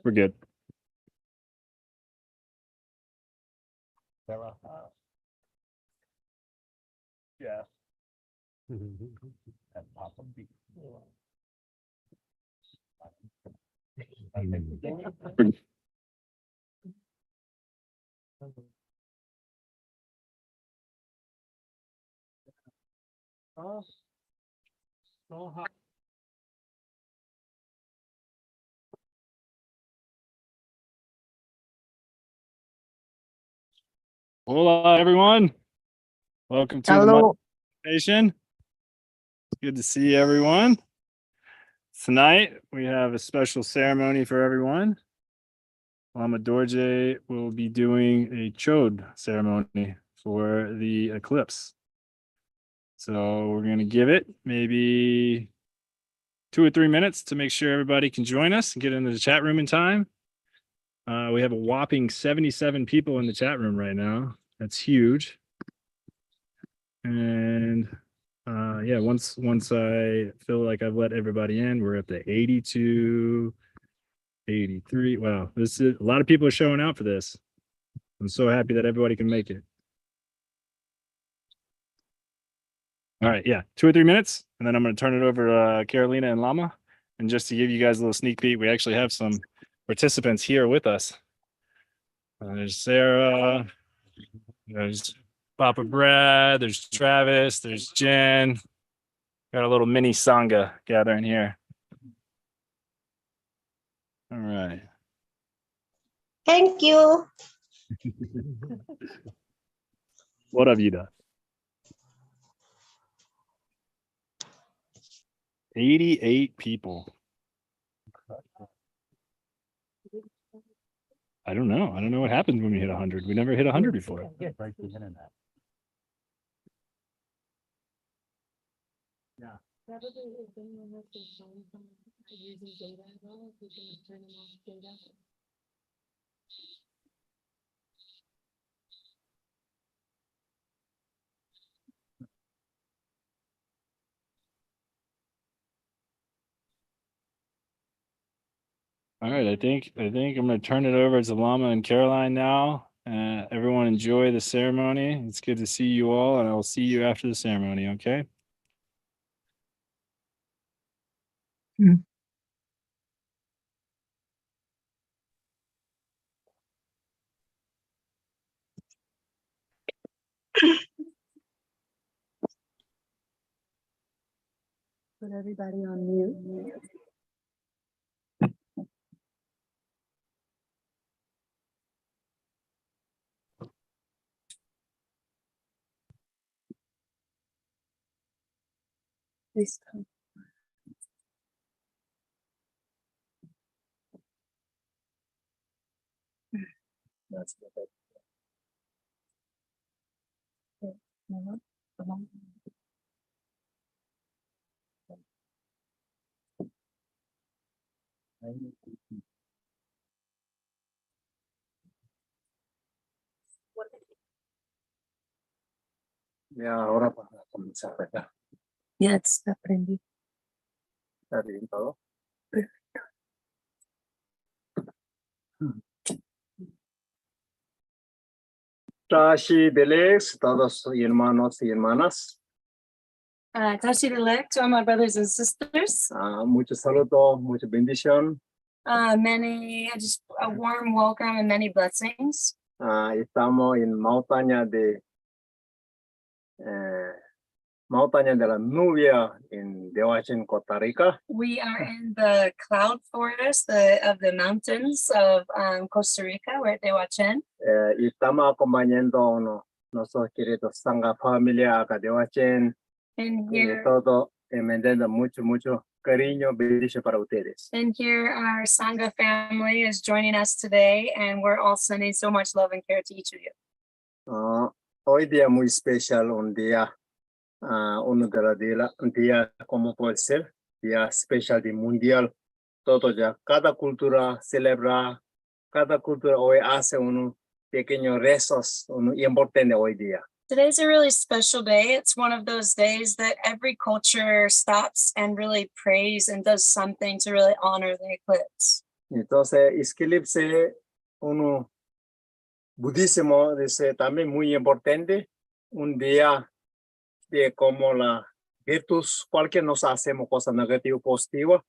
We're good. Yeah. And Papa B. Hola, everyone. Welcome to the Hello. Station. It's good to see everyone. Tonight, we have a special ceremony for everyone. Lama Dorje will be doing a chode ceremony for the eclipse. So we're going to give it maybe 2 or 3 minutes to make sure everybody can join us and get into the chat room in time. We have a whopping 77 people in the chat room right now. That's huge. And yeah, once I feel like I've let everybody in, we're up to 82, 83. Wow, this is a lot of people are showing out for this. I'm so happy that everybody can make it. All right, yeah, 2 or 3 minutes, and then I'm going to turn it over to Carolina and Lama. And just to give you guys a little sneak peek, we actually have some participants here with us. There's Sarah, there's Papa Brad, there's Travis, there's Jen. Got a little mini Sangha gathering here. All right. Thank you. What have you done? 88 people. I don't know. I don't know what happens when we hit 100. We never hit 100 before. Break the internet. Yeah. Probably if anyone has their phone using data at all, if you can turn them off data. All right, I think I'm gonna turn it over to Lama and Caroline now. Everyone enjoy the ceremony. It's good to see you all, and I will see you after the ceremony, okay? Put everybody on mute. Please come. That's good. Okay, now, come on. Ya, ahora para comenzar, ¿verdad? Ya está prendido. Está bien todo. Tashi Belex, todos hermanos y hermanas. Tashi Delek to all my brothers and sisters. Mucho saludo, mucha bendición. Just a warm welcome and many blessings. Estamos en montaña de la nubia en Dewachen, Costa Rica. We are in the cloud forest of the mountains of Costa Rica. We're at Dewachen. Y estamos acompañando a nuestros queridos Sangha familia acá de Dewachen. And Y here, todo enviando mucho cariño, bendición para ustedes. our Sangha family is joining us today, and we're all sending so much love and care to each of you. Hoy día muy especial, un día un día como puede ser, día especial de mundial. Todo ya, cada cultura celebra, cada cultura hoy hace unos pequeños rezos, importante hoy día. Today's a really special day. It's one of those days that every culture stops and really prays and does something to really honor the eclipse. Entonces, inscribirse uno budismo dice también muy importante, un día de como la virtud, cualquier nos hacemos cosas negativas, positivas,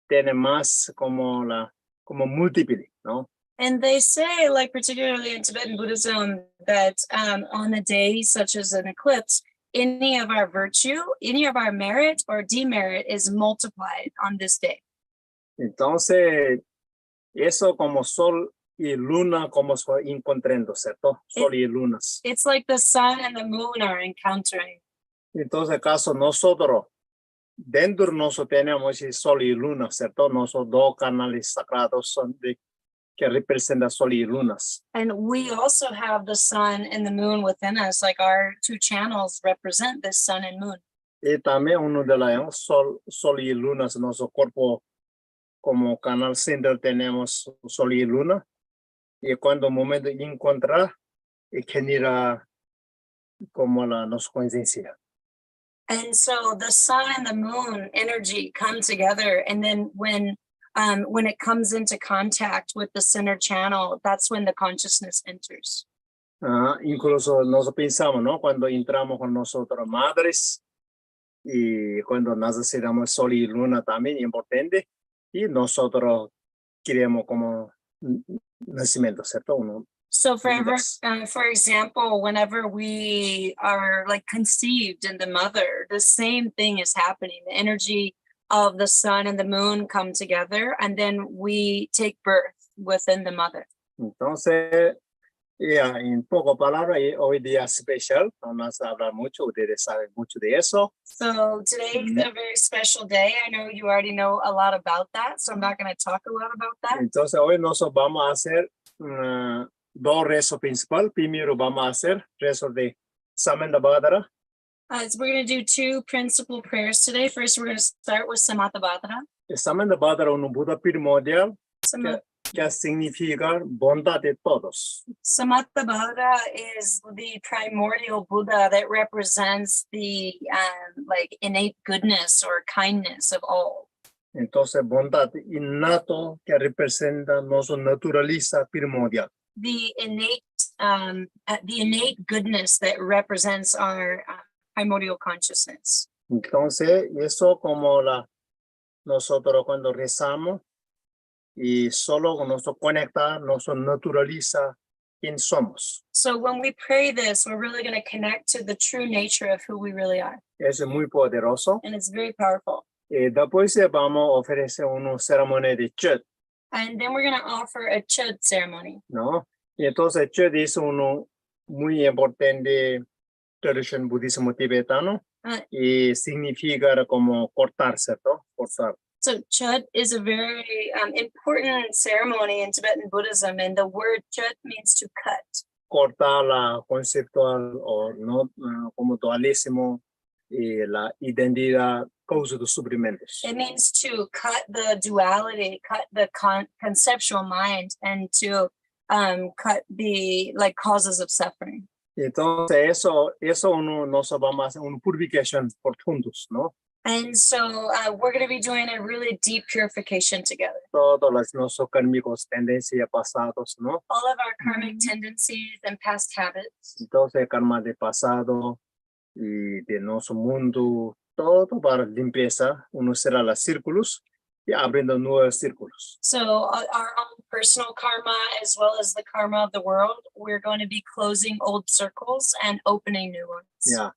tiene más como múltiple, ¿no? And they say, like particularly in Tibetan Buddhism, that on a day such as an eclipse, any of our virtue, any of our merit or demerit is multiplied on this day. Entonces, eso como sol y luna, como se encontrando, ¿cierto? Sol y lunas. It's like the sun and the moon are encountering. Entonces, caso nosotros, dentro nosotros tenemos ese sol y luna, ¿cierto? Nosotros dos canales sagrados son de que representa sol y lunas. And we also have the sun and the moon within us, like our two channels represent this sun and moon. Y también uno de los sol y lunas, nuestro cuerpo como canal central tenemos sol y luna. Y cuando el momento de encontrar, genera como nuestra conciencia. And so the sun and the moon energy come together. And then when it comes into contact with the center channel, that's when the consciousness enters. Incluso nos pensamos, ¿no? Cuando entramos con nosotros madres y cuando nacemos sol y luna también importante y nosotros queremos como nacimiento, ¿cierto? So for example, whenever we are like conceived in the mother, the same thing is happening. The energy of the sun and the moon come together, and then we take birth within the mother. Entonces, en pocas palabras, hoy día especial, vamos a hablar mucho, ustedes saben mucho de eso. So today is a very special day. I know you already know a lot about that, so I'm not going to talk a lot about that. Entonces, hoy nosotros vamos a hacer dos rezos principales. Primero vamos a hacer rezos de Samantabhadra. So we're going to do two principal prayers today. First, we're going to start with Samantabhadra. Samantabhadra es un Buda primordial que significa bondad de todos. Samantabhadra is the primordial Buddha that represents the like innate goodness or kindness of all. Entonces, bondad innato que representa nuestra naturaleza primordial. The innate goodness that represents our primordial consciousness. Entonces, eso como nosotros cuando rezamos y solo nos conecta, nos naturaliza quién somos. So when we pray this, we're really going to connect to the true nature of who we really are. Es muy poderoso. And it's very powerful. Y después vamos a ofrecer una ceremonia de Chöd, And then we're going to offer a Chöd ceremony. ¿no? Y entonces Chöd es uno muy importante tradición budismo tibetano y significa como cortar, ¿cierto? Cortar. So Chöd is a very important ceremony in Tibetan Buddhism, and the word Chöd means to cut. Cortar la conceptual o no como dualismo y la identidad causa de sufrimientos. It means to cut the duality, cut the conceptual mind, and to cut the like causes of suffering. Entonces eso uno nos vamos a hacer una purificación por juntos, ¿no? And so we're going to be doing a really deep purification together. Todos los nuestros kármicos tendencias pasados, ¿no? All of our karmic tendencies and past habits. Entonces karma de pasado y de nuestro mundo, todo para limpieza, uno será los círculos y abriendo nuevos círculos. So our own personal karma, as well as the karma of the world, we're going to be closing old circles and opening new ones. Ya.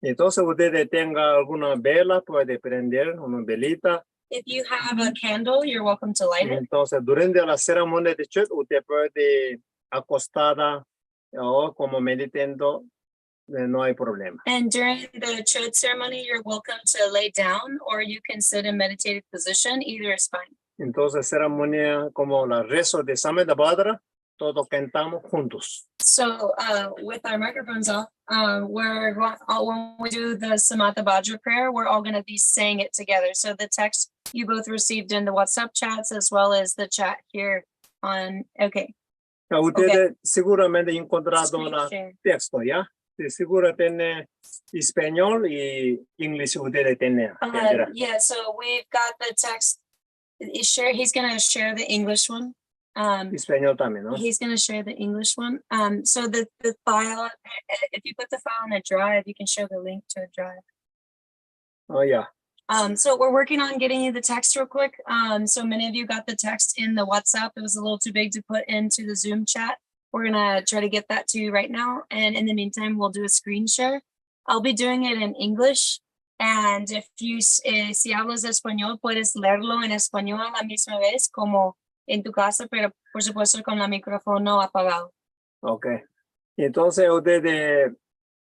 Entonces usted tenga alguna vela, puede prender una velita. If you have a candle, you're welcome to light it. Entonces durante la ceremonia de Chöd, usted puede acostada o como meditando, no hay problema. And during the Chöd ceremony, you're welcome to lay down, or you can sit in meditative position. Either is fine. Entonces ceremonia como la rezo de Samantabhadra, todos cantamos juntos. So with our microphones off, when we do the Samantabhadra prayer, we're all going to be saying it together. So the text you both received in the WhatsApp chats, as well as the chat here on, okay. Ustedes seguramente encontrado Screen el share. texto, ¿ya? Seguro tiene español y inglés ustedes tienen. Yeah, so we've got the text He's gonna share the English one. Español también, ¿no? He's gonna share the English one. So the file, if you put the file on a drive, you can share the link to a drive. Oh, yeah. So we're working on getting you the text real quick. So many of you got the text in the WhatsApp. It was a little too big to put into the Zoom chat. We're gonna try to get that to you right now. And in the meantime, we'll do a screen share. I'll be doing it in English. And if you, si hablas español, puedes leerlo en español a la misma vez como en tu casa, pero por supuesto con el micrófono apagado. Ok. Entonces, ustedes,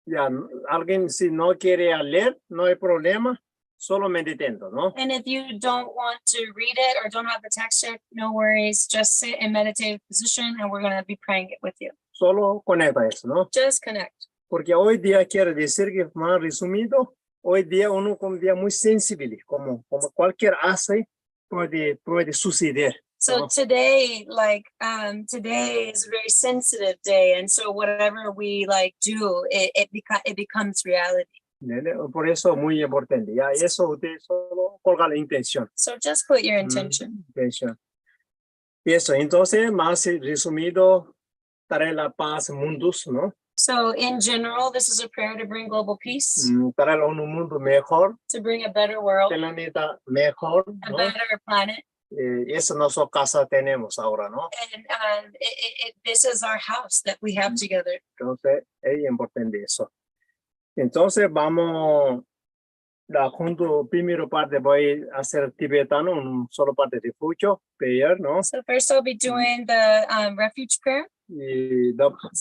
ya, alguien si no quiere leer, no hay problema, solo meditando, ¿no? And if you don't want to read it or don't have the text yet, no worries. Just sit in meditative position and we're going to be praying it with you. Solo conecta eso, ¿no? Just connect. Porque hoy día quiere decir que más resumido, hoy día uno como día muy sensible, como cualquier hace puede suceder. So Oh. today, today is a very sensitive day. And so whatever we do, it becomes reality. Por eso muy importante. Ya eso usted solo colga la intención. So just put your intention. Intención. Y eso, entonces, más resumido, traer la paz mundos, ¿no? So in general, this is a prayer to bring global peace, Traer un mundo mejor, to bring a better world, planeta mejor, a ¿no? better planet. Eso nuestra casa tenemos ahora, ¿no? And this is our house that we have together. Entonces, es importante eso. Entonces, vamos, la junto, primero parte voy a hacer tibetano, un solo parte de fucho, prayer, ¿no? So first I'll be doing the refuge prayer. Y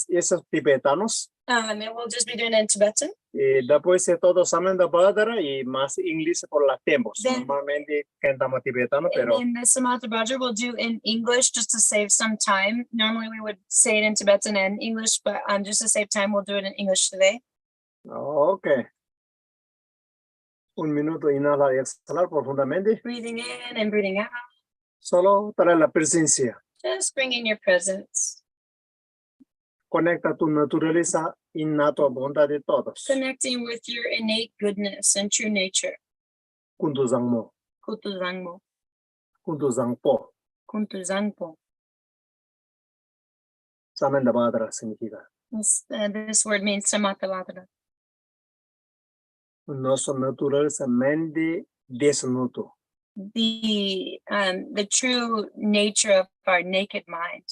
esos tibetanos, And we'll just be doing it in Tibetan. y después todos saben de Badara y más inglés por los tiempos. Then- Normalmente cantamos tibetano, And pero then the Samatha Bhajan we'll do in English just to save some time. Normally we would say it in Tibetan and English, but just to save time, we'll do it in English today. ok. Un minuto, inhalar y exhalar profundamente. Breathing in and breathing out. Solo traer la presencia. Just bringing your presence. Conecta tu naturaleza innata bondad de todos. Connecting with your innate goodness and true nature. Kuntu zangmo, Kutu Zangmo, kuntu zangpo. Kuntu Zangpo. Samen de Badara significa. This word means Samatha Bhajan. Nuestra naturaleza mente desnudo. The true nature of our naked mind.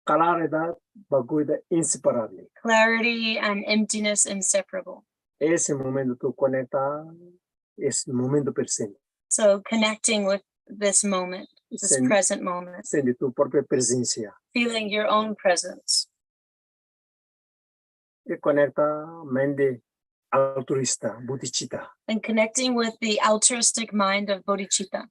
Claridad, vacuidad inseparable. Clarity and emptiness inseparable. Ese momento tú conectas, es momento presente. So connecting with this moment, this Sen- present moment, Siente tu propia presencia. feeling your own presence. Y conecta mente altruista, bodhicitta. And connecting with the altruistic mind of bodhicitta.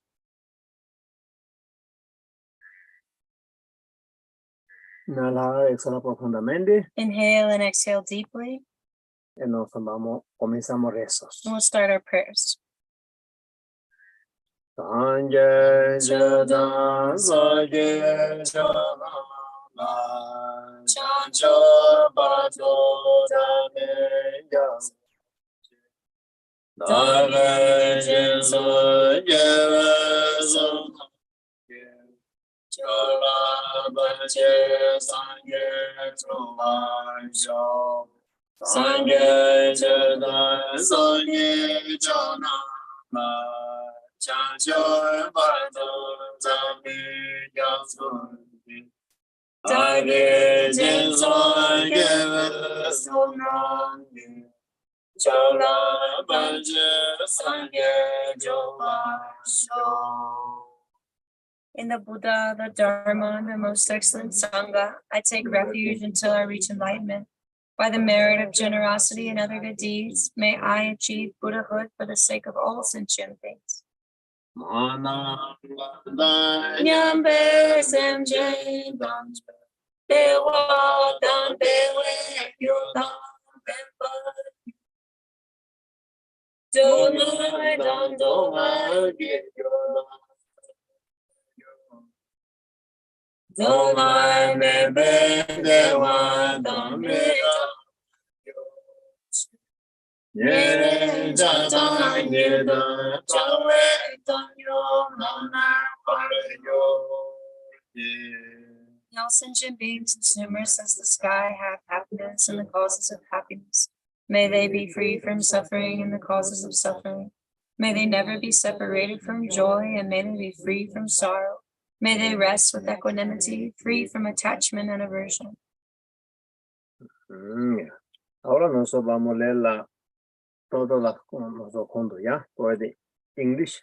Inhalar, exhalar profundamente. Inhale and exhale deeply. Y nos comenzamos rezos. And we'll start our prayers. Sangye Jadan Sangye Jadan Chancho Bato Dame Yas Dame Jinso Yerezo Chola Bache Sangye Truvajo Sangye Jadan Sangye Jadan Chancho Bato Dame Yas Dage Jinso Yerezo Chola Bache Sangye Jovajo. In the Buddha, the Dharma, and the most excellent Sangha, I take refuge until I reach enlightenment. By the merit of generosity and other good deeds, may I achieve Buddhahood for the sake of all sentient beings. Nyambe semje bang, dewa dan dewe yudan bemba. Donai dan donai Donai mebe dewa dan me Yere jatan yeda chawe tanyo nana pareyo. All sentient beings, as numerous as the sky, have happiness and the causes of happiness. May they be free from suffering and the causes of suffering. May they never be separated from joy, and may they be free from sorrow. May they rest with equanimity, free from attachment and aversion. Ahora nosotros vamos a leer todos los juntos, ¿ya? Pues de English.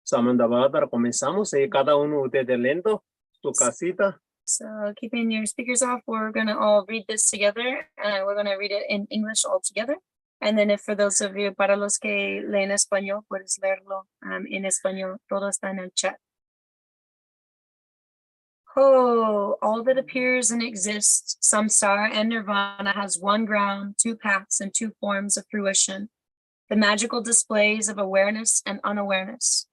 Samandavadar, comenzamos y cada uno de ustedes lento su casita. So keeping your speakers off, we're going to all read this together. We're going to read it in English all together. And then if for those of you, para los que leen español, puedes leerlo en español. Todo está en el chat. Oh, all that appears and exists, samsara and nirvana, has one ground, two paths, and two forms of fruition, the magical displays of awareness and unawareness.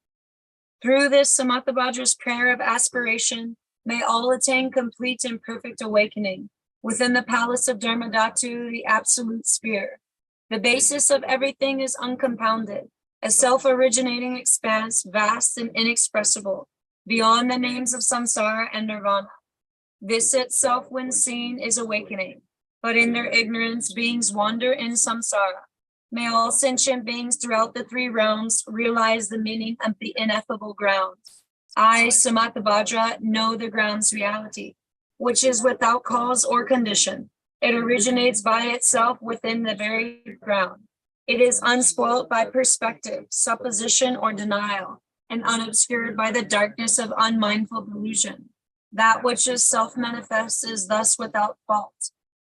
Through this Samathabhadra's prayer of aspiration, may all attain complete and perfect awakening within the palace of Dharmadhatu, the absolute sphere. The basis of everything is uncompounded, a self-originating expanse, vast and inexpressible, beyond the names of samsara and nirvana. This itself, when seen, is awakening, but in their ignorance, beings wander in samsara. May all sentient beings throughout the three realms realize the meaning of the ineffable ground. I, Samathabhadra, know the ground's reality, which is without cause or condition. It originates by itself within the very ground. It is unspoilt by perspective, supposition, or denial, and unobscured by the darkness of unmindful delusion. That which is self-manifest is thus without fault.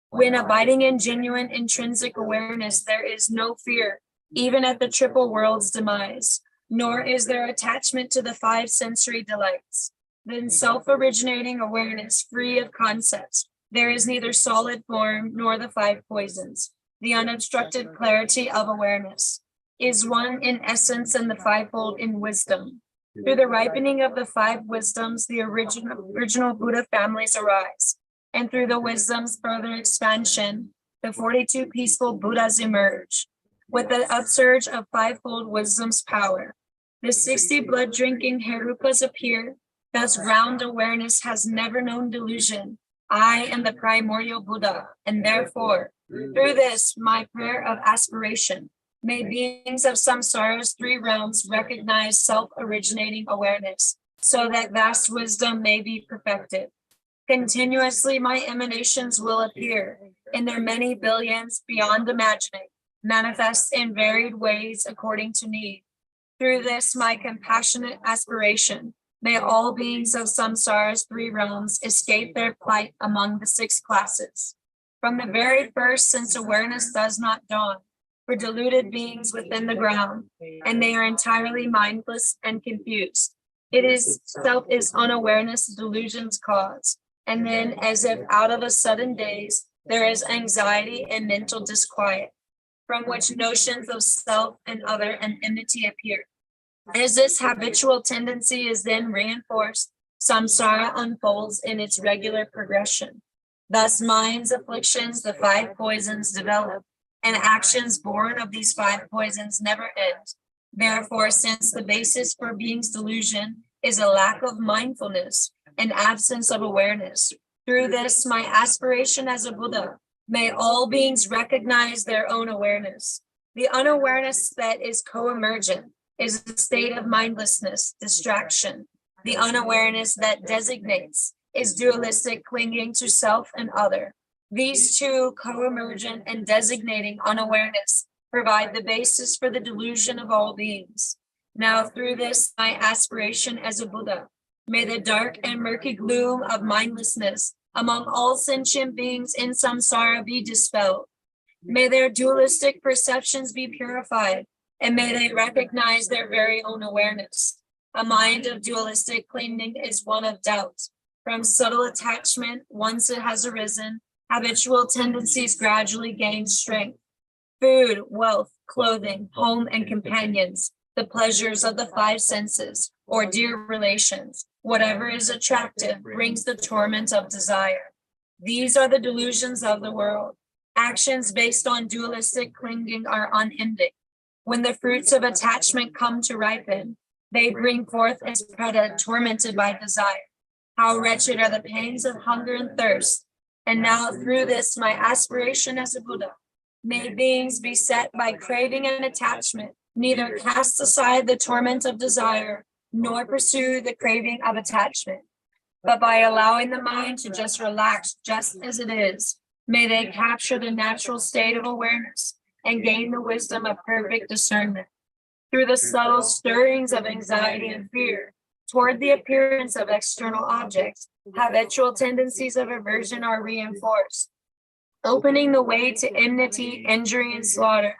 When abiding in genuine intrinsic awareness, there is no fear, even at the triple world's demise, nor is there attachment to the five sensory delights. Then self-originating awareness, free of concepts, there is neither solid form nor the five poisons. The unobstructed clarity of awareness is one in essence and the fivefold in wisdom. Through the ripening of the five wisdoms, the original Buddha families arise. And through the wisdom's further expansion, the 42 peaceful Buddhas emerge. With the upsurge of fivefold wisdom's power, the 60 blood-drinking Herupas appear. Thus ground awareness has never known delusion. I am the primordial Buddha, and therefore, through this, my prayer of aspiration, may beings of samsara's three realms recognize self-originating awareness, so that vast wisdom may be perfected. Continuously, my emanations will appear in their many billions beyond imagining, manifest in varied ways according to need. Through this, my compassionate aspiration, may all beings of samsara's three realms escape their plight among the six classes. From the very first, since awareness does not dawn for deluded beings within the ground, and they are entirely mindless and confused. It is self is unawareness, delusion's cause. And then, as if out of a sudden daze, there is anxiety and mental disquiet, from which notions of self and other and enmity appear. As this habitual tendency is then reinforced, samsara unfolds in its regular progression. Thus, mind's afflictions, the five poisons, develop, and actions born of these five poisons never end. Therefore, since the basis for being's delusion is a lack of mindfulness and absence of awareness, through this, my aspiration as a Buddha, may all beings recognize their own awareness. The unawareness that is co-emergent is a state of mindlessness, distraction. The unawareness that designates is dualistic, clinging to self and other. These two, co-emergent and designating unawareness, provide the basis for the delusion of all beings. Now, through this, my aspiration as a Buddha, may the dark and murky gloom of mindlessness among all sentient beings in samsara be dispelled. May their dualistic perceptions be purified, and may they recognize their very own awareness. A mind of dualistic clinging is one of doubt. From subtle attachment, once it has arisen, habitual tendencies gradually gain strength. Food, wealth, clothing, home, and companions, the pleasures of the five senses, or dear relations, whatever is attractive brings the torment of desire. These are the delusions of the world. Actions based on dualistic clinging are unending. When the fruits of attachment come to ripen, they bring forth as preda tormented by desire. How wretched are the pangs of hunger and thirst. And now through this, my aspiration as a Buddha, may beings beset by craving and attachment, neither cast aside the torment of desire, nor pursue the craving of attachment. But by allowing the mind to just relax just as it is, may they capture the natural state of awareness and gain the wisdom of perfect discernment. Through the subtle stirrings of anxiety and fear toward the appearance of external objects, habitual tendencies of aversion are reinforced, opening the way to enmity, injury, and slaughter.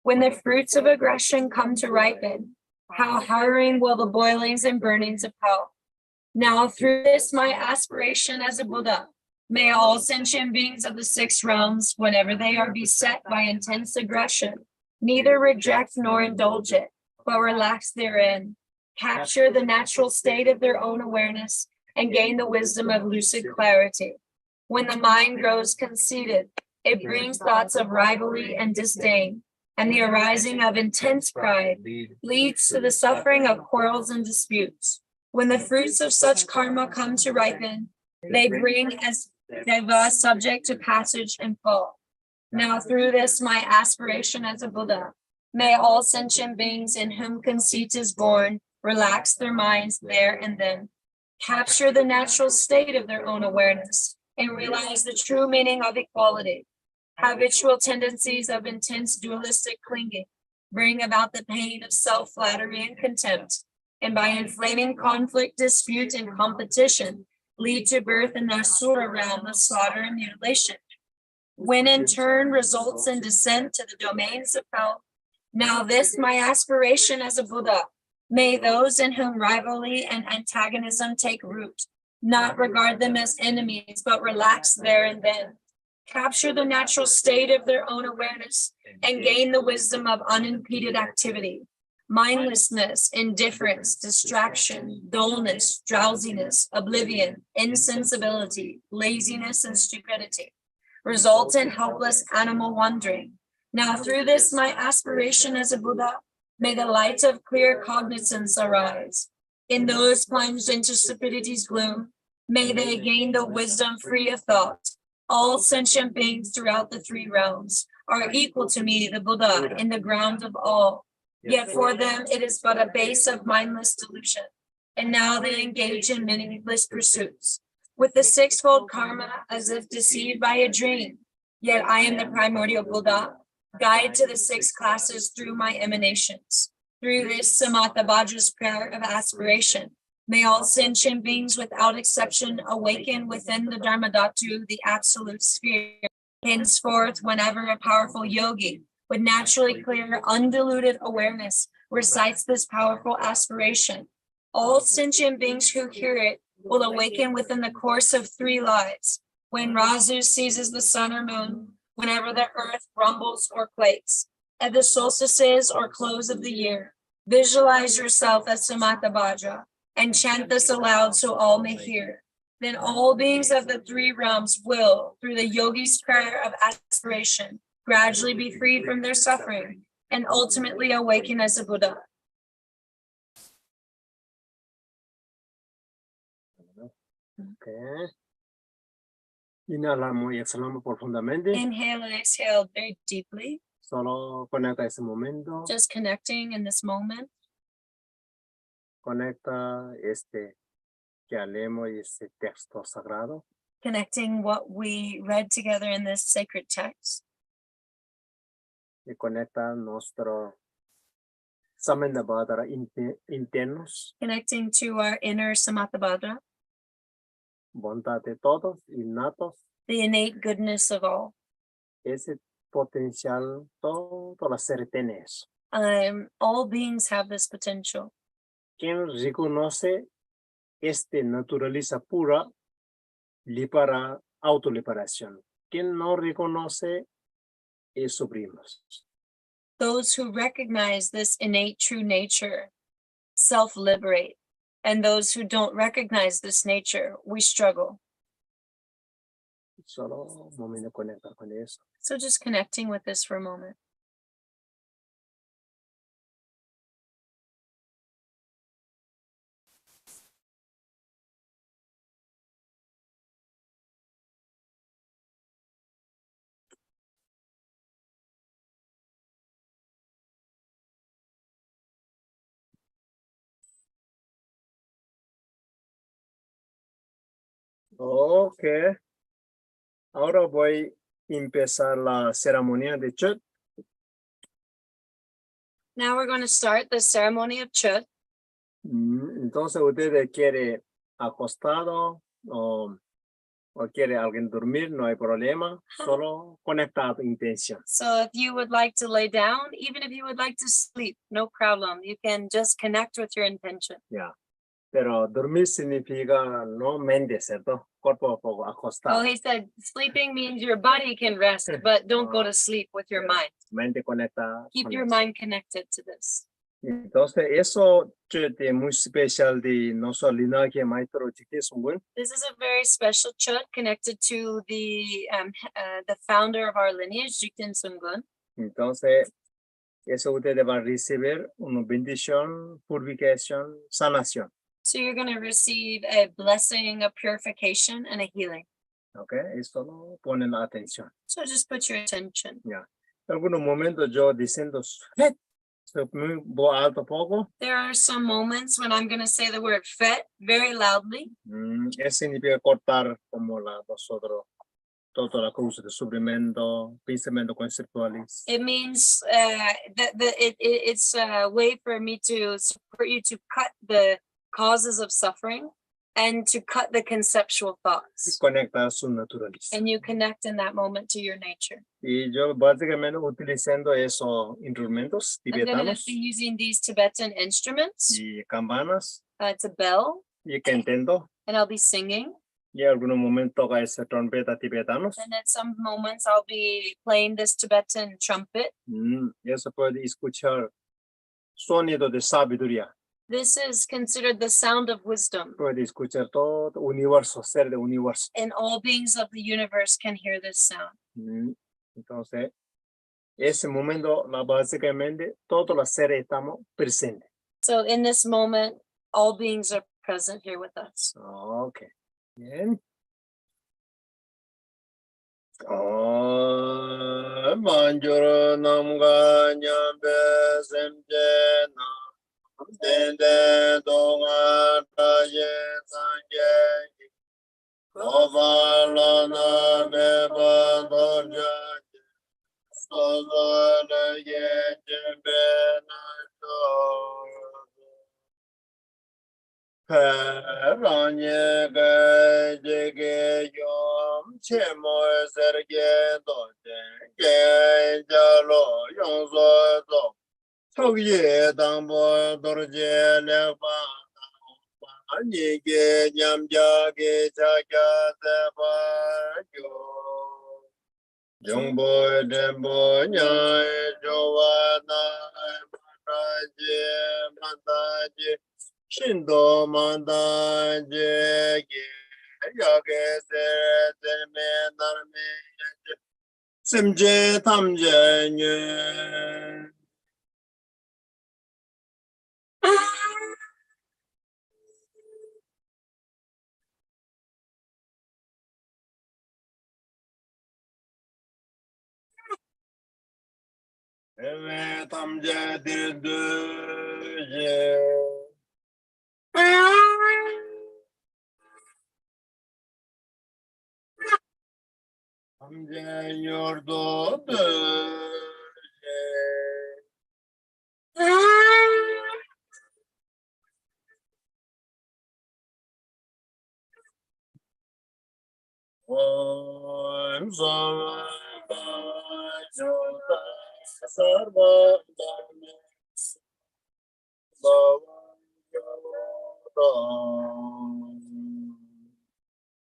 When the fruits of aggression come to ripen, how harrowing will the boilings and burnings of hell. Now through this, my aspiration as a Buddha, may all sentient beings of the six realms, whenever they are beset by intense aggression, neither reject nor indulge it, but relax therein, capture the natural state of their own awareness, and gain the wisdom of lucid clarity. When the mind grows conceited, it brings thoughts of rivalry and disdain, and the arising of intense pride leads to the suffering of quarrels and disputes. When the fruits of such karma come to ripen, they bring as deva subject to passage and fall. Now through this, my aspiration as a Buddha, may all sentient beings in whom conceit is born relax their minds there and then, capture the natural state of their own awareness, and realize the true meaning of equality. Habitual tendencies of intense dualistic clinging bring about the pain of self-flattery and contempt, and by inflaming conflict, dispute, and competition, lead to birth in the Asura realm of slaughter and mutilation, when in turn results in descent to the domains of hell. Now this, my aspiration as a Buddha, may those in whom rivalry and antagonism take root, not regard them as enemies, but relax there and then, capture the natural state of their own awareness, and gain the wisdom of unimpeded activity. Mindlessness, indifference, distraction, dullness, drowsiness, oblivion, insensibility, laziness, and stupidity result in helpless animal wandering. Now through this, my aspiration as a Buddha, may the light of clear cognizance arise. In those plunged into stupidity's gloom, may they gain the wisdom free of thought. All sentient beings throughout the three realms are equal to me, the Buddha, in the ground of all. Yet for them, it is but a base of mindless delusion. And now they engage in meaningless pursuits, with the sixfold karma as if deceived by a dream. Yet I am the primordial Buddha, guide to the six classes through my emanations. Through this Samattabhadra's prayer of aspiration, may all sentient beings without exception awaken within the Dharmadhatu, the absolute sphere. Henceforth, whenever a powerful yogi with naturally clear, undiluted awareness recites this powerful aspiration, all sentient beings who hear it will awaken within the course of 3 lives. When Razu seizes the sun or moon, whenever the earth rumbles or quakes, at the solstices or close of the year, visualize yourself as Samattabhadra and chant this aloud so all may hear. Then all beings of the 3 realms will, through the yogi's prayer of aspiration, gradually be freed from their suffering and ultimately awaken as a Buddha. Okay. Inhalamos y exhalamos profundamente. Inhale and exhale very deeply, Solo conecta ese momento. just connecting in this moment. Conecta que hablemos y ese texto sagrado. Connecting what we read together in this sacred text. Y conecta nuestro Samattabhadra internos. Connecting to our inner Samattabhadra, Bondad de todos, innatos. the innate goodness of all. Ese potencial todos los seres tenemos. All beings have this potential. Quien reconoce naturaleza pura, libera autoliberación. Quien no reconoce, sufrimos. Those who recognize this innate true nature self-liberate, and those who don't recognize this nature, we struggle. Solo un momento conectar con eso. So just connecting with this for a moment. Ok. Ahora voy a empezar la ceremonia de Chut. Now we're going to start the ceremony of Chut. Entonces, ustedes quiere acostado o quiere alguien dormir, no hay problema. Solo conectado intención. So if you would like to lay down, even if you would like to sleep, no problem. You can just connect with your intention. Ya. Pero dormir significa no mente, ¿cierto? Cuerpo a poco Oh, acostado. he said sleeping means your body can rest, but don't go to sleep with your mind. Mente conectada. Keep con your eso. mind connected to this. Entonces, eso es muy especial de nuestro linaje maestro Jigten Sungkun. This is a very special chut connected to the founder of our lineage, Jigten Sungkun. Entonces, eso ustedes van a recibir una bendición, purificación, sanación. So you're going to receive a blessing, a purification, and a healing. ¿Ok? Esto no ponen atención. So just put your attention. En algunos momentos yo diciendo "Fet", muy alto poco, There are some moments when I'm going to say the word fet very loudly. eso significa cortar como nosotros, toda la cruz de sufrimiento, pensamiento conceptuales. It means it's a way for me to support you to cut the causes of suffering and to cut the conceptual thoughts. Conecta a su naturaleza. And you connect in that moment to your nature. Y yo básicamente utilizando esos instrumentos I'm going to tibetanos be using these Tibetan instruments. y campanas It's a bell, y cantando. and I'll be singing. Y en algunos momentos toca esa trompeta tibetanos. And at some moments, I'll be playing this Tibetan trumpet. Y eso puede escuchar sonido de sabiduría. This is considered the sound of wisdom, Puede escuchar todo universo, ser de universo. and all beings of the universe can hear this sound. Entonces, ese momento, básicamente, todos los seres estamos presentes. So in this moment, all beings are present here with us. Ok. Bien. Manjuro namga nyambe semje nam dende donga taye sanje kovala na beba dorja soza ye jembe na to Ranye ge jege yom chemo serge doje ge jalo yong so zo chok ye dang bo dorje le ba ani ge nyam ja ge cha ga se ba yo yong bo den bo nya jo wa na ma je ma da je Shindo manda jege yage se me narme simje tamje nye eme tamje dirdu je Amje yordo döje Om Sama Jota Sarva Dhamma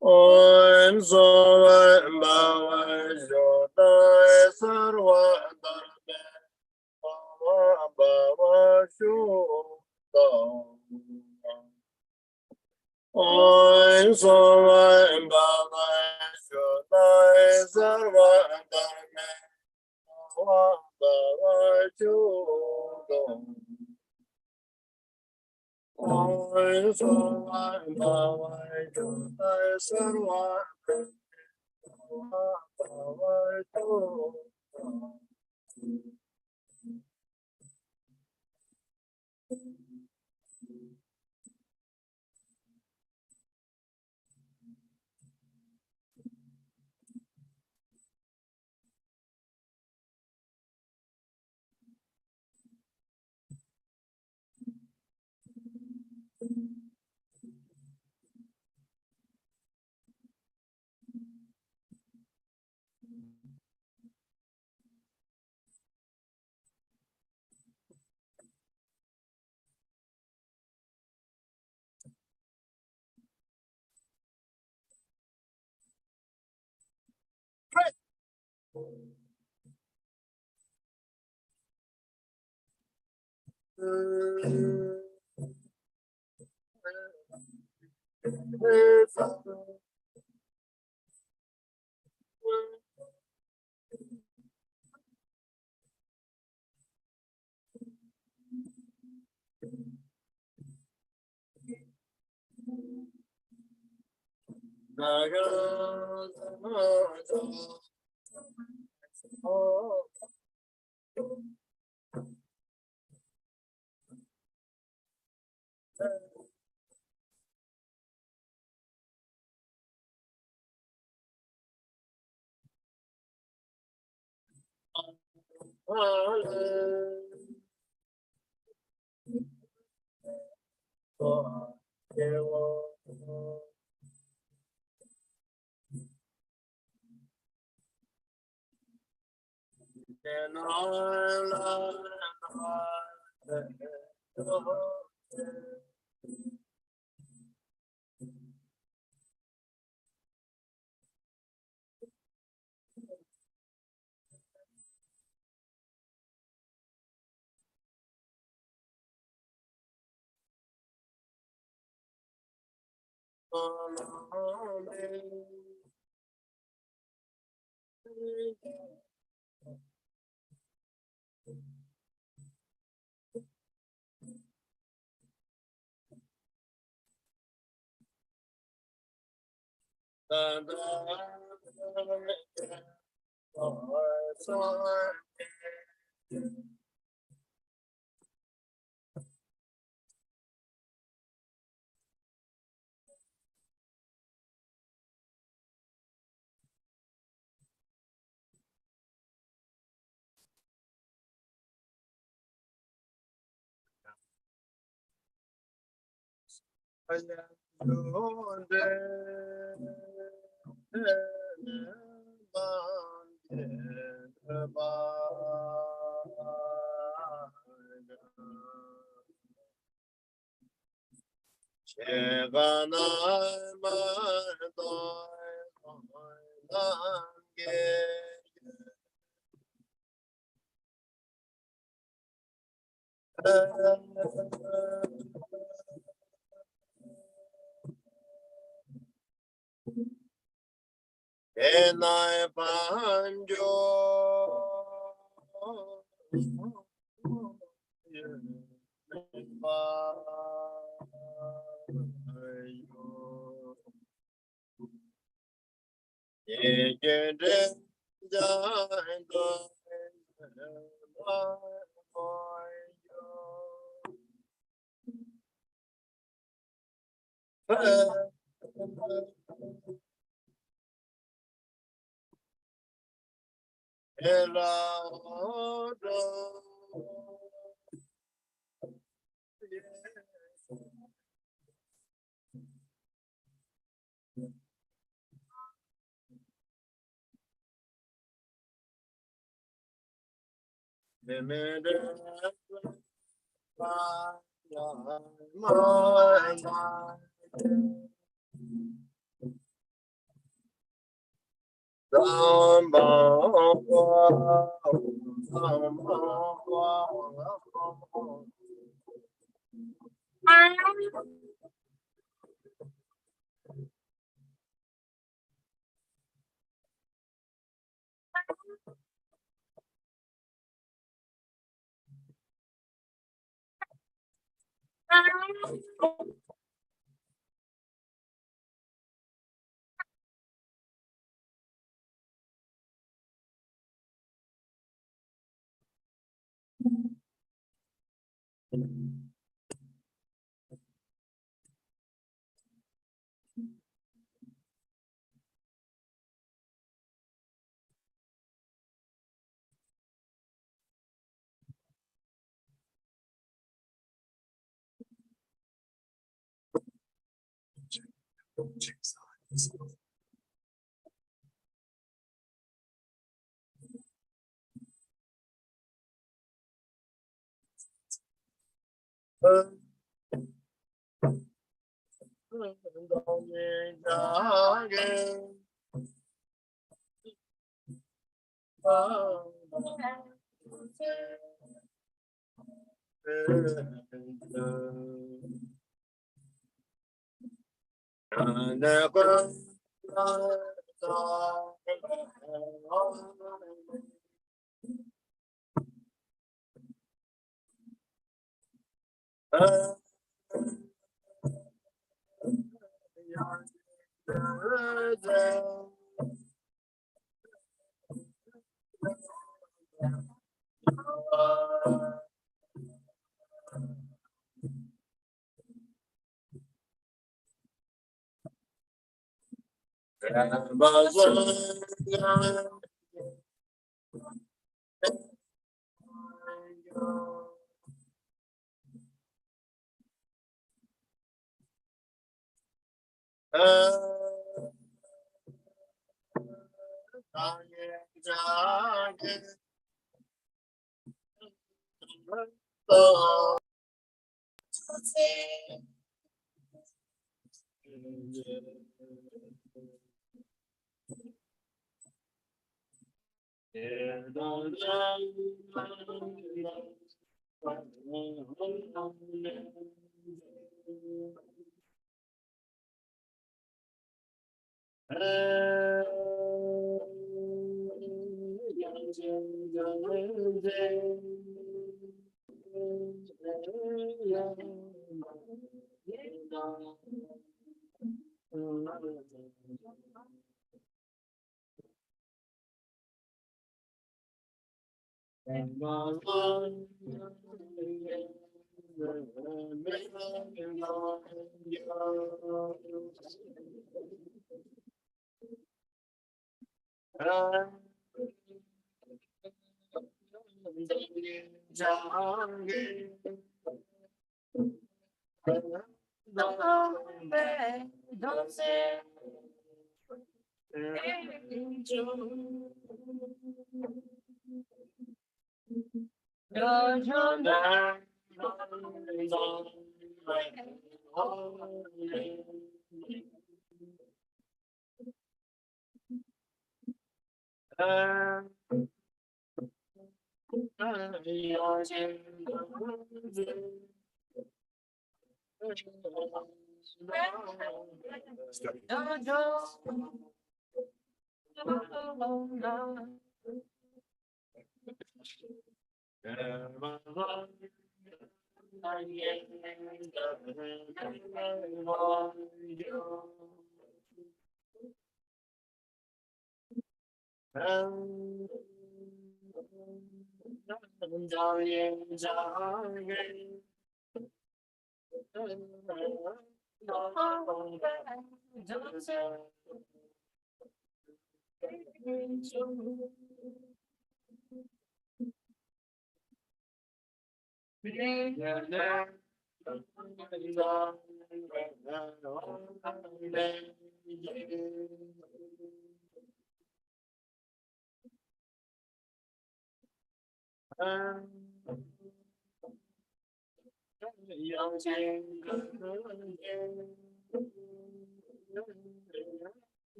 Om Sama Jota Sarva Dhamma Bhava Shuddha Om Sama Bhava Shuddha Sarva Dhamma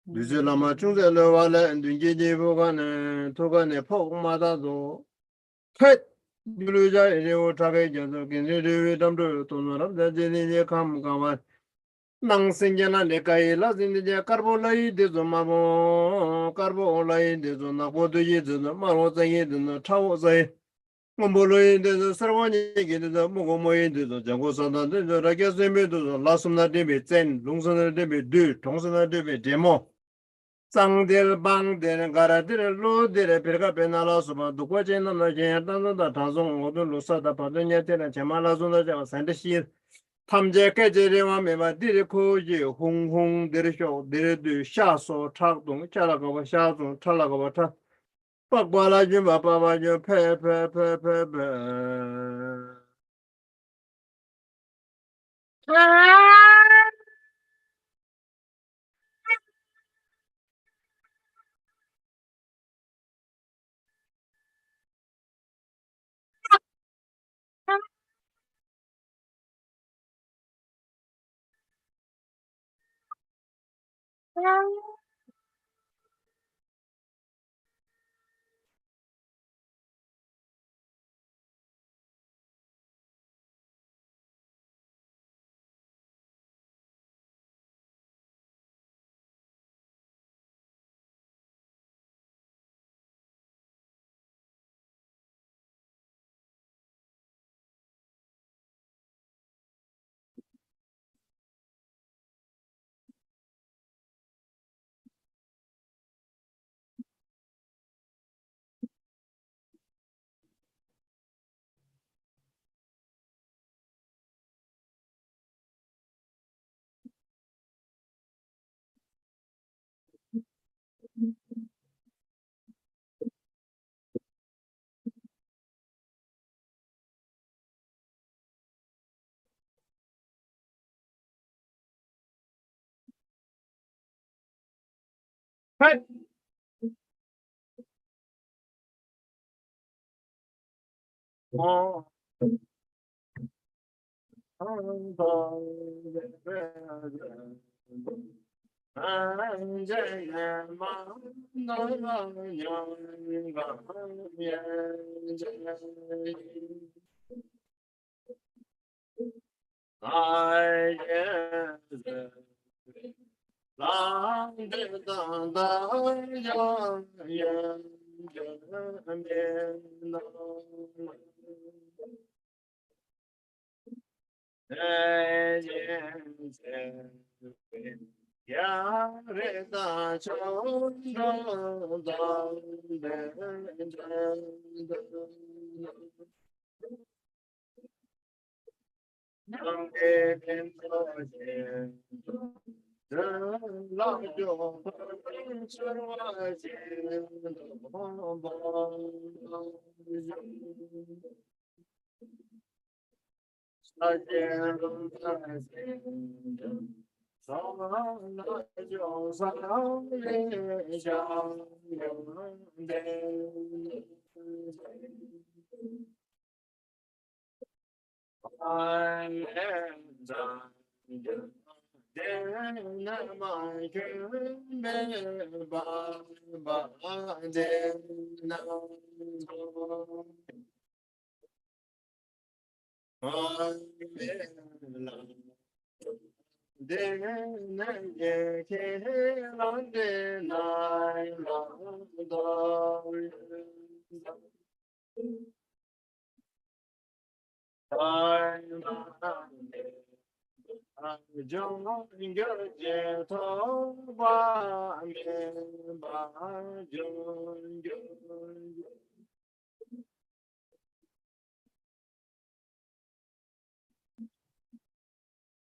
Lama Chungse Lawala and Dunji Bogane, Togane Pogmadazo, Pet Buluja, Trage, Kindu, Tonara, the Jenny Kam Gawa, Nang Sinjana, Nekai, Lazin, the Carbonite, the Mamo, Carbonite, the Nabodu, the Marosa, the Tawase. Mongoloid, the Sarawani, the Mogomoid, the Jangosana, the Ragasime, the Lasuna Debit, Zen, Lungsana Debit, Du, Tongsana Debit, Demo. Sang del Bang, the Garadir, Lord, the Perca Penalosuma, the Quajan, the Jayatan, the Tazon, the Lusata, Padania, and Chamalazuna, Santa Tamjaka, Jerema, Mema, Diriko, Hung Hung, Dirisho, Diridu, Shaso, Tagdung, Chalagova, Shazo, Talagova. Pakwala jumba papa jo pe pe pe pe pe. Hey. Oh. I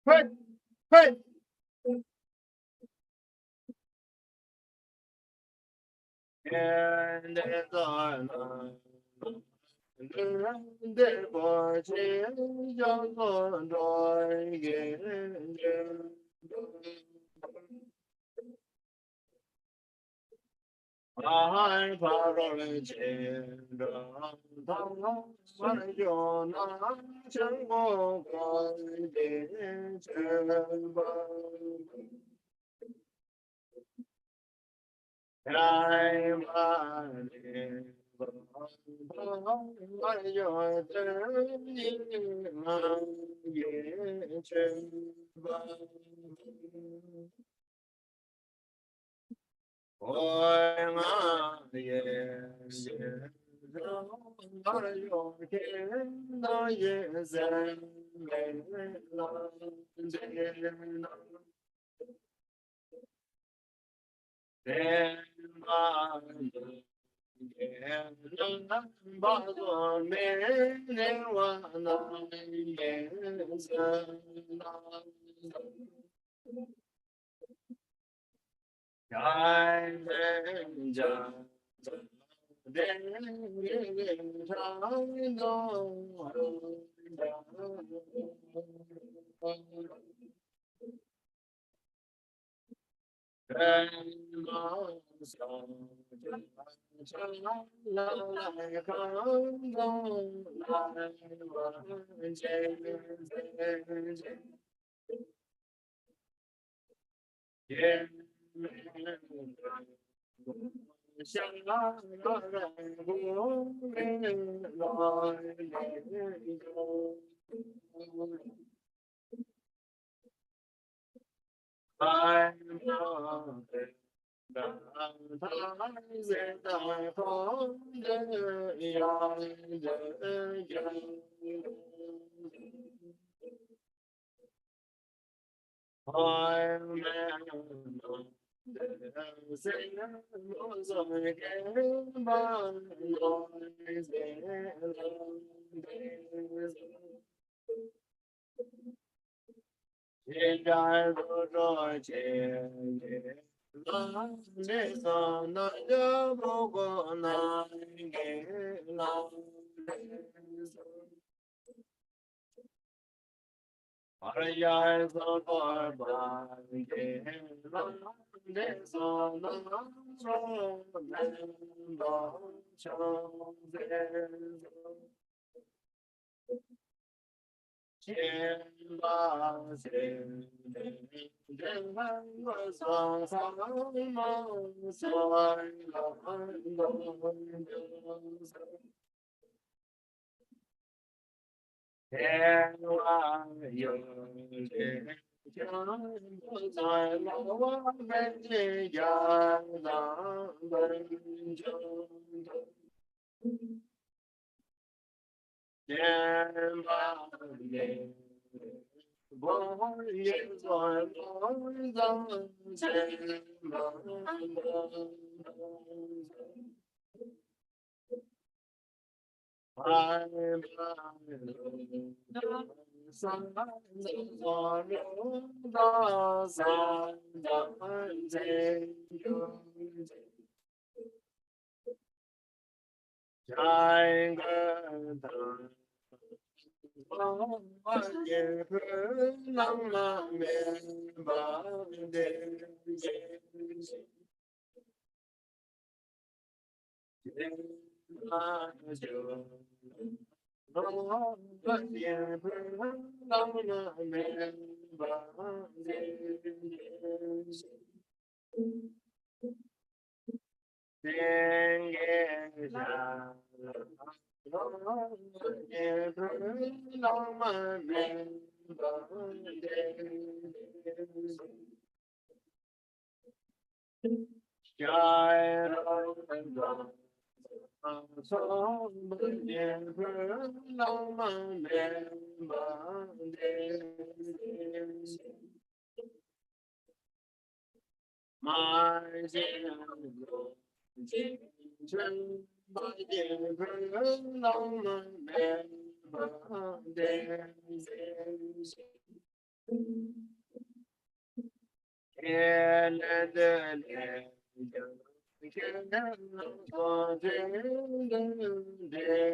Hey, hey. And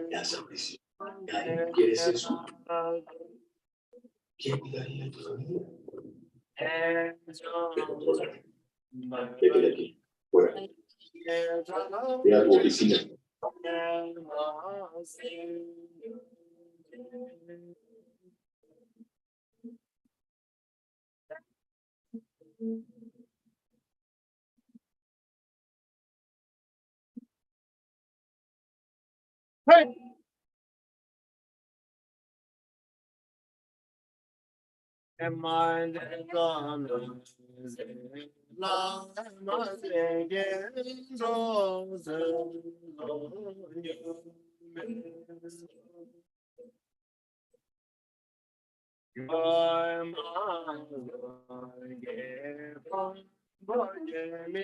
La sonrisa. ¿Quieres eso? ¿Quién cuidaría de tu familia? Pero tú ahora, vete de aquí, fuera. Ve a tu oficina. Hey! And mind and gone, long must again, roses on you. Your mind, give on, but give me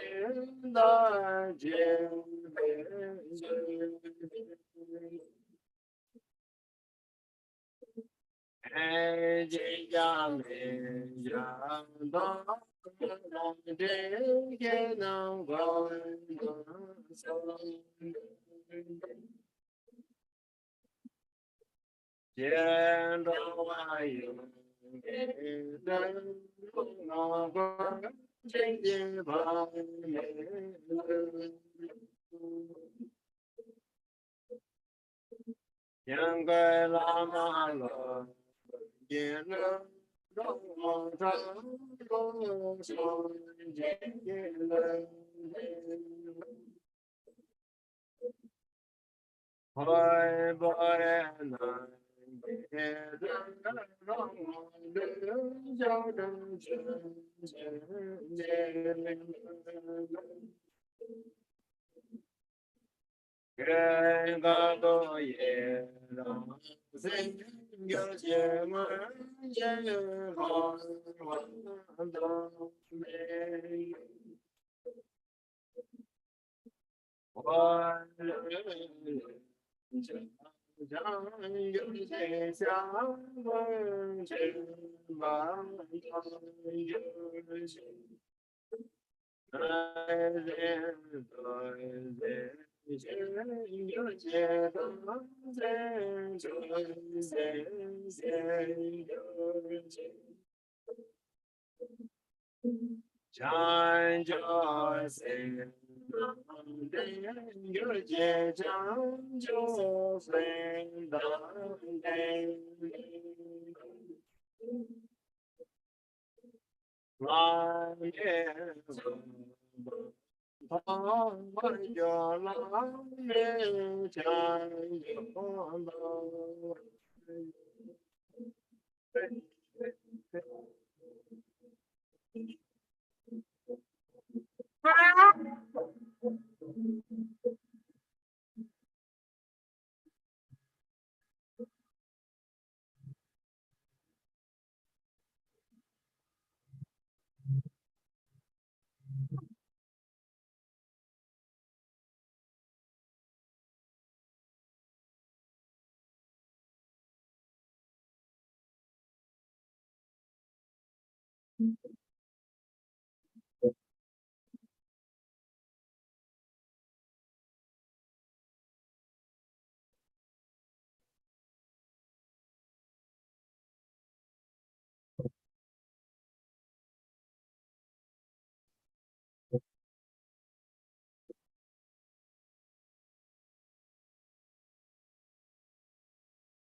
the gem. Younger Lama, Boy, boy, Shine joy, sing, your joy, sing, your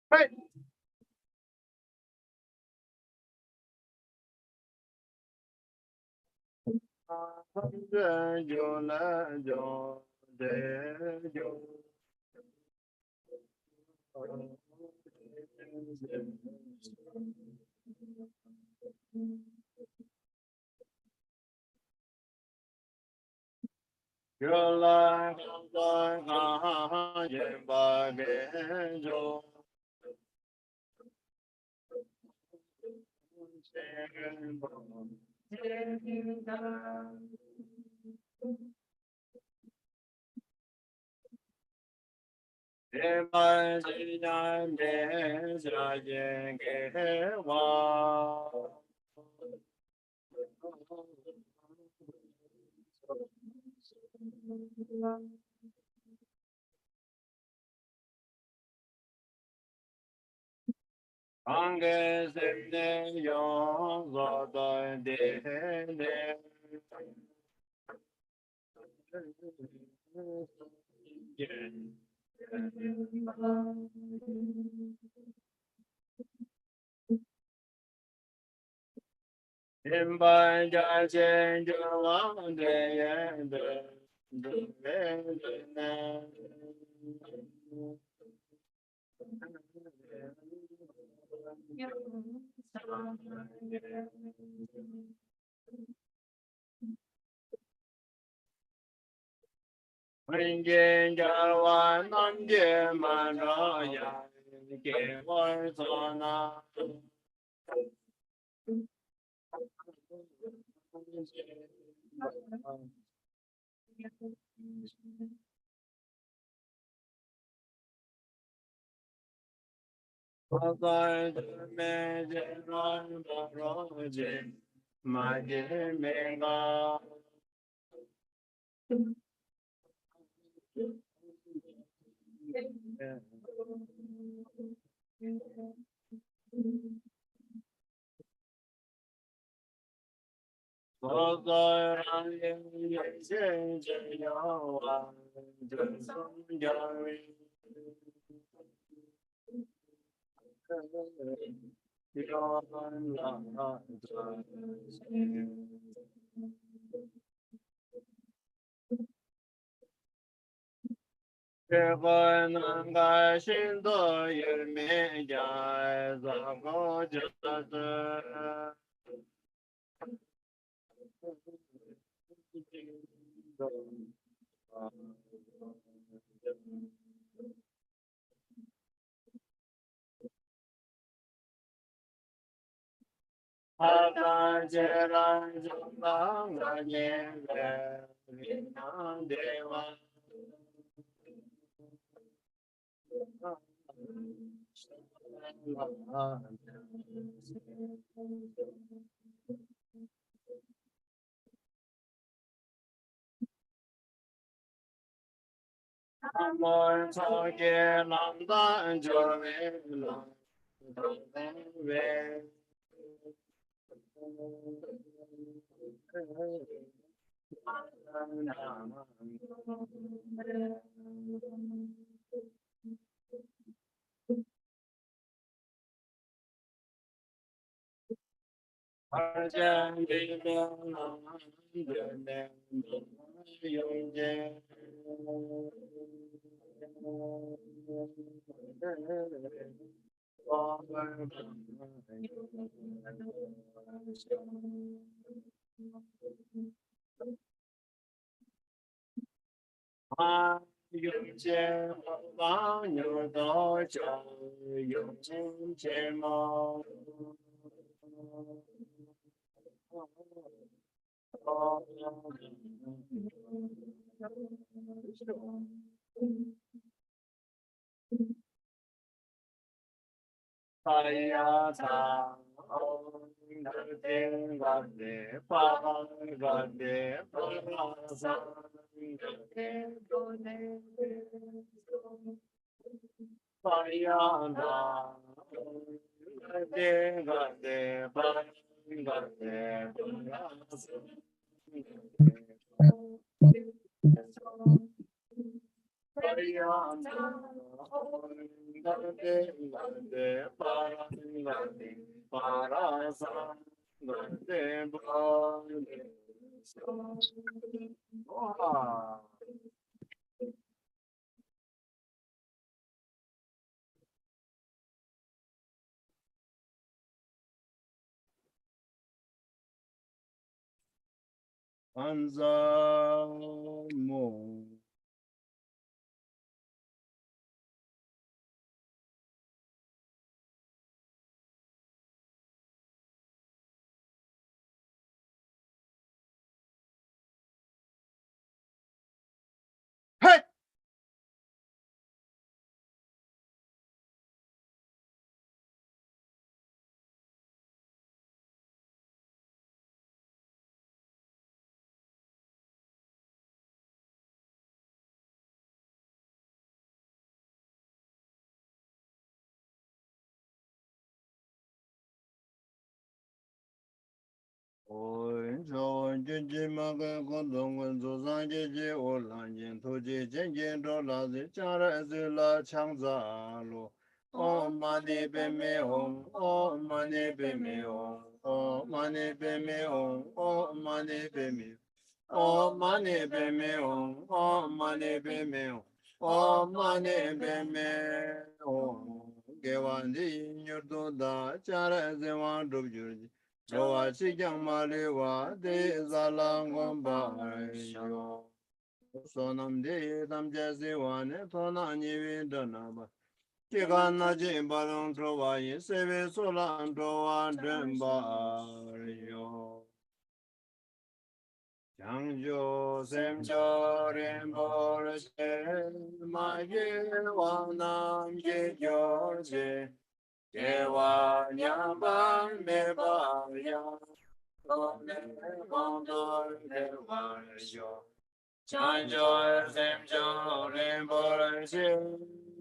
Hey! Your life, Anges de yo zodo de Imba ja chen jo wang de When Jawa Namje Manaya, give us honor. Anzamo. Hey! Oh, money be me home, oh, money be me home, oh, money be me home, oh, money be me. Oh, money be me home, oh, money be me home, oh, money be me home. 개완지 인여도다 짜라세완 롭주지 로와 시장마리와 대살랑원바요 소남데 담자세완에 토나니윈더나바 기간나지 바롱 들어와이 세베 솔란 들어와 렘바요 장조 샘조렘 보르세 마게 왕남게 교제 개와 냐방 메바야 공돌 대와요 장조 샘조렘 보르세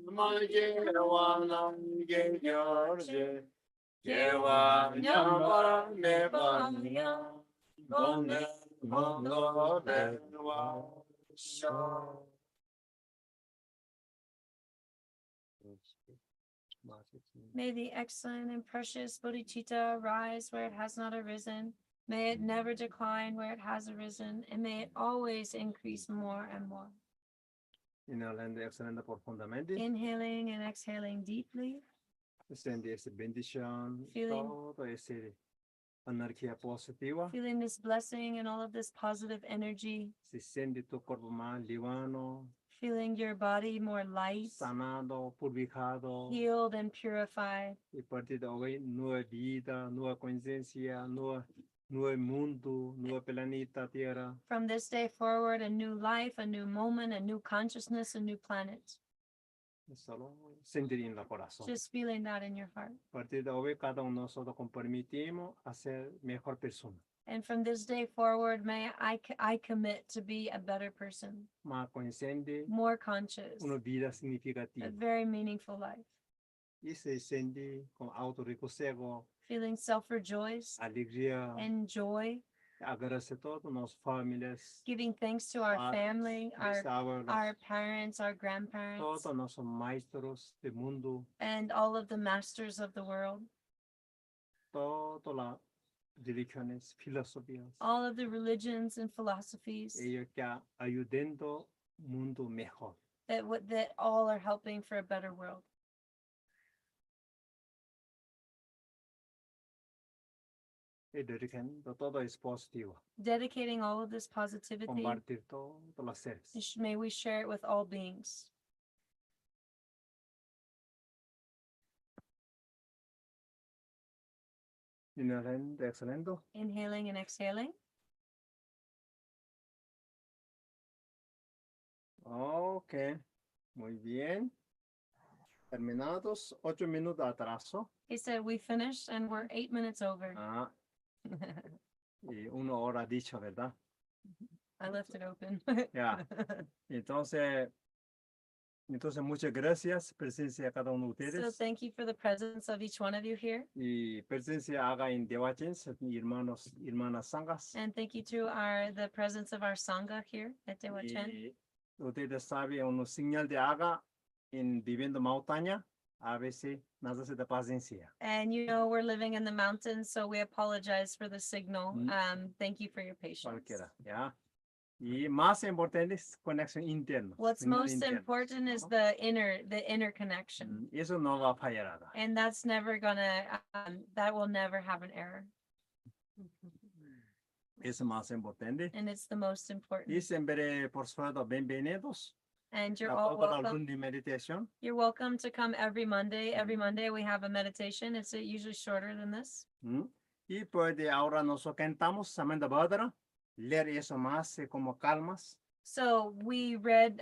마게 왕남게 교제 개와 냐방 메바야 공돌 May the excellent and precious bodhicitta arise where it has not arisen. May it never decline where it has arisen, and may it always increase more and more. Inhalando, exhalando profundamente. Inhaling and exhaling deeply, Sende esa bendición, Feeling- todo ese energía positiva. feeling this blessing and all of this positive energy, Se siente tu cuerpo más liviano, feeling your body more light, sanado, purificado. healed, and purified. Y a partir de hoy, nueva vida, nueva conciencia, nuevo mundo, nuevo planeta Tierra. From this day forward, a new life, a new moment, a new consciousness, a new planet. Solo sentir en el corazón. Just feeling that in your heart. A partir de hoy, cada uno de nosotros comprometimos a ser mejor persona, And from this day forward, may I commit to be a better person, más consciente, more conscious, una vida a significativa. very meaningful life, Y se siente con autorreconocimiento, feeling self-rejoiced alegría, and joy, agradecer a todas nuestras familias, giving thanks to our Padres, family, mis abuelos, our parents, our grandparents, todos nuestros maestros del mundo, and all of the masters of the world, todas las religiones, filosofías, all of the religions and philosophies ellos que ayudando mundo mejor. that all are helping for a better world. Y dedicando todo es positivo, Dedicating all of this positivity, compartir todos los seres. may we share it with all beings. Inhalando, exhalando. Inhaling and exhaling. Ok, muy bien. Terminados, 8 minutos de atraso. He said we finished and we're 8 minutes over. Ah, y 1 hora dicho, ¿verdad? I left it open. Ya. Entonces, muchas gracias, presencia de cada uno de So ustedes. thank you for the presence of each one of you here. Y presencia haga en Dewachens, hermanos, hermanas sangas. And thank you to the presence of our Sangha here at Tehuachan. Y ustedes saben, una señal de haga en viviendo montaña, a veces necesita paciencia. And you know, we're living in the mountains, so we apologize for the signal. Mm. Thank you for your patience. Cualquiera, ¿ya? Y más importante es conexión interna. What's señal most interna, important is ¿no? the inner connection. Eso no va a fallar nada. And that's never gonna, that will never have an error. Eso es más importante. And it's the most Y important. siempre, por supuesto, bienvenidos And you're a all toda la welcome. luna de meditación. You're welcome to come every Monday. Every Mhm. Monday we have a meditation. It's usually shorter than this. ¿Mm? Y puede ahora nosotros cantamos Samantha Badra, leer eso más como calmas. So we read,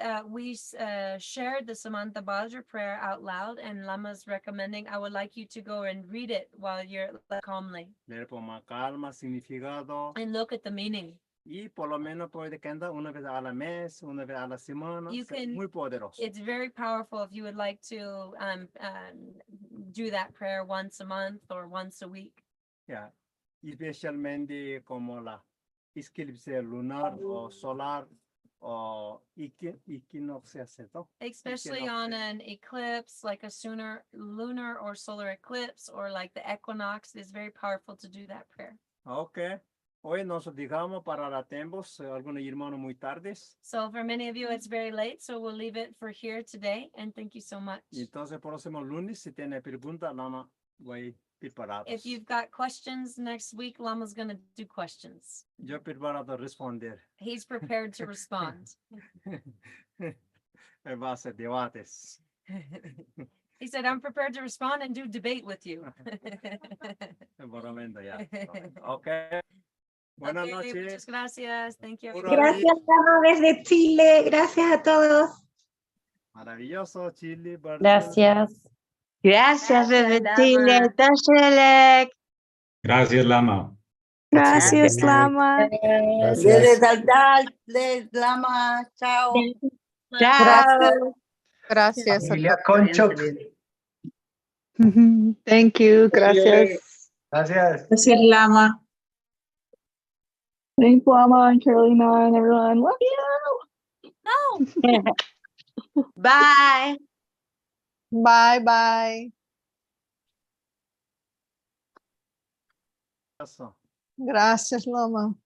shared the Samantha Bajra prayer out loud, and Lama's recommending, I would like you to go and read it while you're calmly Leer con más calma, significado. and look at the meaning. Y por lo menos puede cantar una vez a la mes, una vez a la semana. You Es can- muy poderoso. It's very powerful if you would like to do that prayer once a month or once a week. Ya, especialmente como la eclipse lunar o solar o equinoccio, ¿cierto? Especially on an eclipse, like a lunar or solar eclipse, or like the equinox, it's very powerful to do that prayer. Ok, Hoy nos dejamos para la tiempos, algunos hermanos muy tardes. So for many of you, it's very late, so we'll leave it for here today, and thank you so much. Y entonces, próximo lunes, si tiene preguntas, Lama, voy preparados. If you've got questions next week, Lama's gonna do questions. Yo preparado responder. He's prepared to respond. En base a debates. He said, I'm prepared to respond and do debate with you. Borramiento ya. Ok. Buenas Okay, noches. muchas gracias. Thank you. Pura everybody. Gracias, Lama, desde Chile. Gracias a todos. Maravilloso, Chile. Barcelona. Gracias. Gracias, desde Chile. Tashelek. Gracias, Lama. Gracias, Lama. Desde Daldal, de Lama, chao. Chao. Gracias. Familia Concho. Thank you. Gracias. Gracias. Gracias, Lama. Thanks, Lama and Carolina and everyone. Love you. No. Bye. Bye bye. Eso. Gracias, Lama.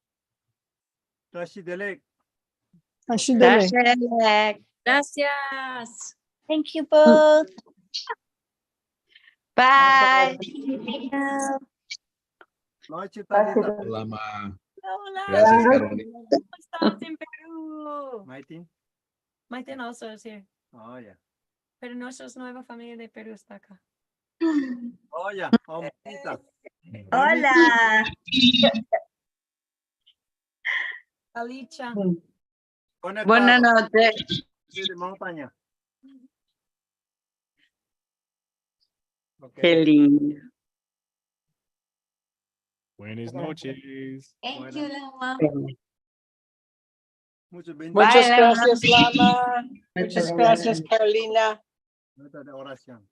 Tashi Delek. Ashidele. Tashelek. Gracias. Thank you both. Bye. Noche, Talita. Lama. Hola. Gracias, Carolina. ¿Cómo estás en Perú? Maitin. Maiten also is here. Oh, ya. Pero nuestra nueva familia de Perú está acá. Oh, ya. Oh, Martita. Hola. Alicia. Conectado. Buenas noches. Sí, de montaña. Ok. Qué lindo. Buenas noches. Thank you, Lama. Muchas bendiciones. Muchas Gracias, Lama. Muchas gracias, Carolina. Nota de oración.